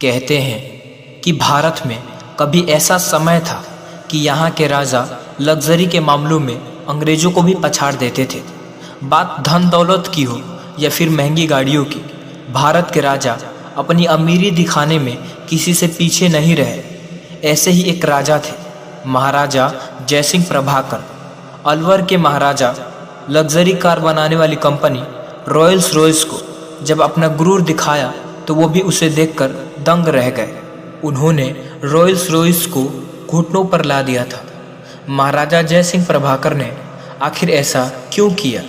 कहते हैं कि भारत में कभी ऐसा समय था कि यहाँ के राजा लग्जरी के मामलों में अंग्रेज़ों को भी पछाड़ देते थे। बात धन दौलत की हो या फिर महंगी गाड़ियों की, भारत के राजा अपनी अमीरी दिखाने में किसी से पीछे नहीं रहे। ऐसे ही एक राजा थे, महाराजा जयसिंह प्रभाकर। अलवर के महाराजा लग्जरी कार बनाने वाली कंपनी रॉयल्स रॉयस को जब अपना गुरूर दिखाया तो वो भी उसे देखकर दंग रह गए। उन्होंने रॉयल्स रॉयस को घुटनों पर ला दिया था। महाराजा जयसिंह प्रभाकर ने आखिर ऐसा क्यों किया,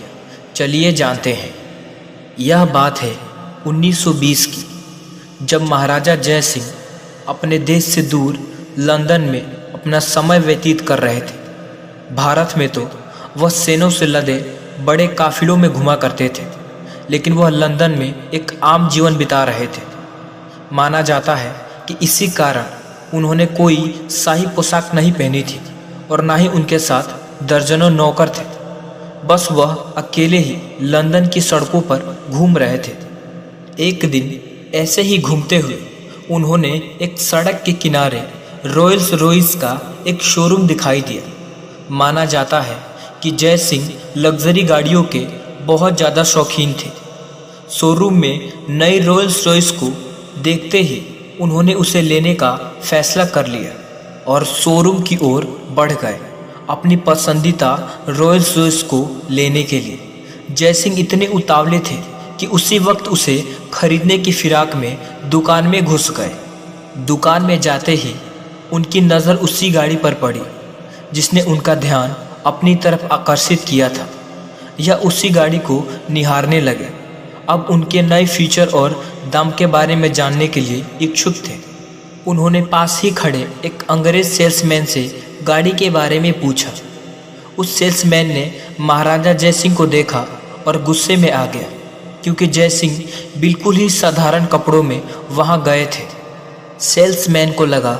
चलिए जानते हैं। यह बात है 1920 की, जब महाराजा जयसिंह अपने देश से दूर लंदन में अपना समय व्यतीत कर रहे थे। भारत में तो वह सेनों से लदे बड़े काफिलों में घुमा करते थे, लेकिन वह लंदन में एक आम जीवन बिता रहे थे। माना जाता है कि इसी कारण उन्होंने कोई शाही पोशाक नहीं पहनी थी और ना ही उनके साथ दर्जनों नौकर थे। बस वह अकेले ही लंदन की सड़कों पर घूम रहे थे। एक दिन ऐसे ही घूमते हुए उन्होंने एक सड़क के किनारे रॉयल्स रॉयस का एक शोरूम दिखाई दिया। माना जाता है कि जयसिंह लग्जरी गाड़ियों के बहुत ज़्यादा शौकीन थे। शोरूम में नई रॉयल्स रॉयस को देखते ही उन्होंने उसे लेने का फैसला कर लिया और शोरूम की ओर बढ़ गए अपनी पसंदीदा रॉयल्स रॉयस को लेने के लिए। जयसिंह इतने उतावले थे कि उसी वक्त उसे खरीदने की फिराक में दुकान में घुस गए। दुकान में जाते ही उनकी नज़र उसी गाड़ी पर पड़ी जिसने उनका ध्यान अपनी तरफ आकर्षित किया था। यह उसी गाड़ी को निहारने लगे। अब उनके नए फीचर और दाम के बारे में जानने के लिए इच्छुक थे। उन्होंने पास ही खड़े एक अंग्रेज सेल्समैन से गाड़ी के बारे में पूछा। उस सेल्समैन ने महाराजा जयसिंह को देखा और गुस्से में आ गया, क्योंकि जयसिंह बिल्कुल ही साधारण कपड़ों में वहां गए थे। सेल्समैन को लगा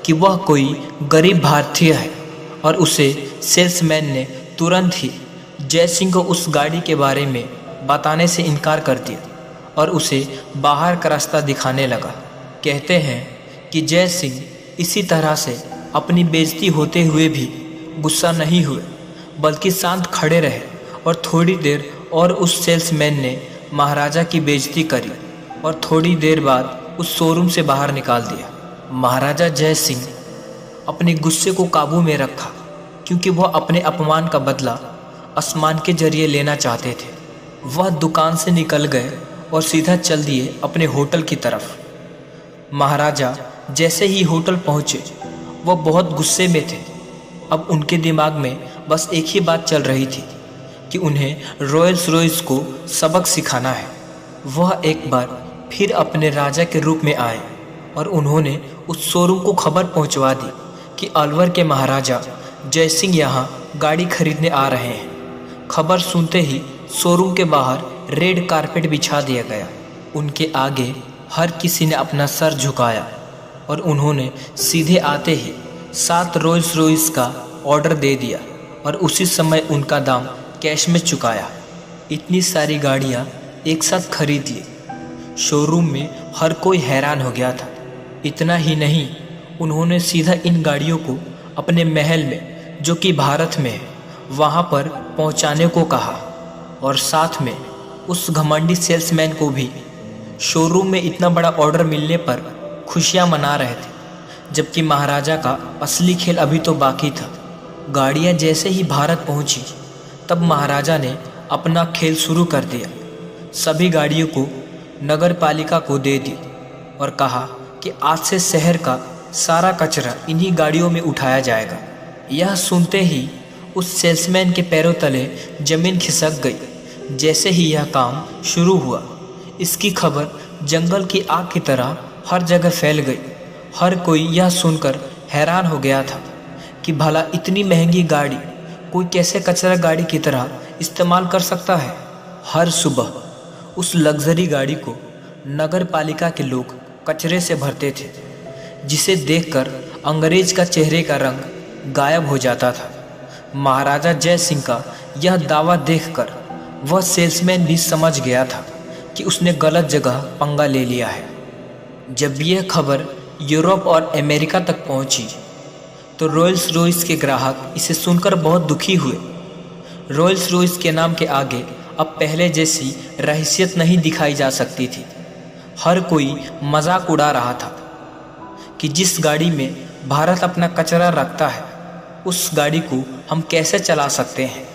कि वह कोई गरीब भारतीय है और उसे सेल्समैन ने तुरंत ही जयसिंह को उस गाड़ी के बारे में बताने से इनकार कर दिया और उसे बाहर का रास्ता दिखाने लगा। कहते हैं कि जयसिंह इसी तरह से अपनी बेइज्जती होते हुए भी गुस्सा नहीं हुए, बल्कि शांत खड़े रहे और थोड़ी देर और उस सेल्समैन ने महाराजा की बेइज्जती करी और थोड़ी देर बाद उस शोरूम से बाहर निकाल दिया। महाराजा जयसिंह अपने गुस्से को काबू में रखा, क्योंकि वह अपने अपमान का बदला आसमान के जरिए लेना चाहते थे। वह दुकान से निकल गए और सीधा चल दिए अपने होटल की तरफ। महाराजा जैसे ही होटल पहुँचे वह बहुत गुस्से में थे। अब उनके दिमाग में बस एक ही बात चल रही थी कि उन्हें रॉयल्स रॉयस को सबक सिखाना है। वह एक बार फिर अपने राजा के रूप में आए और उन्होंने उस शोरूम को खबर पहुंचवा दी कि अलवर के महाराजा जयसिंह यहाँ गाड़ी खरीदने आ रहे हैं। खबर सुनते ही शोरूम के बाहर रेड कारपेट बिछा दिया गया। उनके आगे हर किसी ने अपना सर झुकाया और उन्होंने सीधे आते ही 7 रॉयल्स रॉयस का ऑर्डर दे दिया और उसी समय उनका दाम कैश में चुकाया। इतनी सारी गाड़ियाँ एक साथ खरीद ली। शोरूम में हर कोई हैरान हो गया था। इतना ही नहीं, उन्होंने सीधा इन गाड़ियों को अपने महल में, जो कि भारत में है, वहाँ पर पहुँचाने को कहा और साथ में उस घमंडी सेल्समैन को भी। शोरूम में इतना बड़ा ऑर्डर मिलने पर खुशियाँ मना रहे थे, जबकि महाराजा का असली खेल अभी तो बाकी था। गाड़ियाँ जैसे ही भारत पहुँची तब महाराजा ने अपना खेल शुरू कर दिया। सभी गाड़ियों को नगर पालिका को दे दी और कहा कि आज से शहर का सारा कचरा इन्हीं गाड़ियों में उठाया जाएगा। यह सुनते ही उस सेल्समैन के पैरों तले जमीन खिसक गई। जैसे ही यह काम शुरू हुआ, इसकी खबर जंगल की आग की तरह हर जगह फैल गई। हर कोई यह सुनकर हैरान हो गया था कि भला इतनी महंगी गाड़ी कोई कैसे कचरा गाड़ी की तरह इस्तेमाल कर सकता है। हर सुबह उस लग्जरी गाड़ी को नगर पालिका के लोग कचरे से भरते थे, जिसे देखकर अंग्रेज का चेहरे का रंग गायब हो जाता था। महाराजा जयसिंह का यह दावा देखकर वह सेल्समैन भी समझ गया था कि उसने गलत जगह पंगा ले लिया है। जब यह खबर यूरोप और अमेरिका तक पहुंची तो रोल्स रॉयस के ग्राहक इसे सुनकर बहुत दुखी हुए। रोल्स रॉयस के नाम के आगे अब पहले जैसी रहसियत नहीं दिखाई जा सकती थी। हर कोई मजाक उड़ा रहा था कि जिस गाड़ी में भारत अपना कचरा रखता है उस गाड़ी को हम कैसे चला सकते हैं।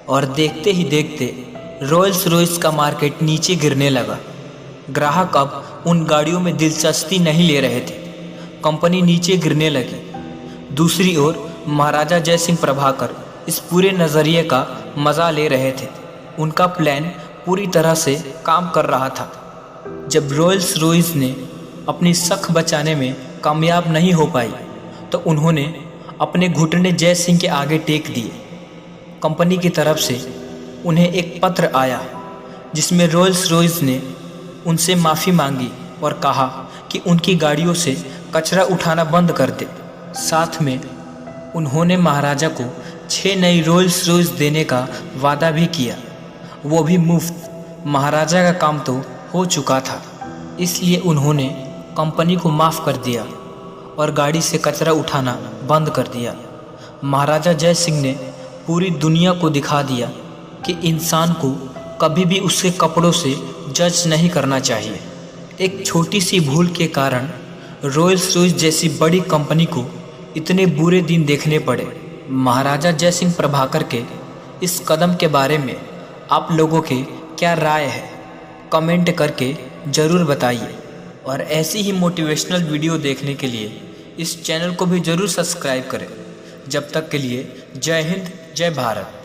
और देखते ही देखते रोल्स रॉयस का मार्केट नीचे गिरने लगा। ग्राहक अब उन गाड़ियों में दिलचस्पी नहीं ले रहे थे। कंपनी नीचे गिरने लगी। दूसरी ओर महाराजा जय सिंह प्रभाकर इस पूरे नज़रिए का मज़ा ले रहे थे। उनका प्लान पूरी तरह से काम कर रहा था। जब रोल्स रॉयस ने अपनी सख बचाने में कामयाब नहीं हो पाई तो उन्होंने अपने घुटने जय सिंह के आगे टेक दिए। कंपनी की तरफ से उन्हें एक पत्र आया जिसमें रोल्स रॉयस ने उनसे माफ़ी मांगी और कहा कि उनकी गाड़ियों से कचरा उठाना बंद कर दे। साथ में उन्होंने महाराजा को 6 नई रोल्स रॉयस देने का वादा भी किया, वो भी मुफ्त। महाराजा का काम तो हो चुका था, इसलिए उन्होंने कंपनी को माफ़ कर दिया और गाड़ी से कचरा उठाना बंद कर दिया। महाराजा जय सिंह ने पूरी दुनिया को दिखा दिया कि इंसान को कभी भी उसके कपड़ों से जज नहीं करना चाहिए। एक छोटी सी भूल के कारण रोल्स रॉयस जैसी बड़ी कंपनी को इतने बुरे दिन देखने पड़े। महाराजा जय सिंह प्रभाकर के इस कदम के बारे में आप लोगों के क्या राय है, कमेंट करके ज़रूर बताइए। और ऐसी ही मोटिवेशनल वीडियो देखने के लिए इस चैनल को भी ज़रूर सब्सक्राइब करें। जब तक के लिए जय हिंद, जय भारत।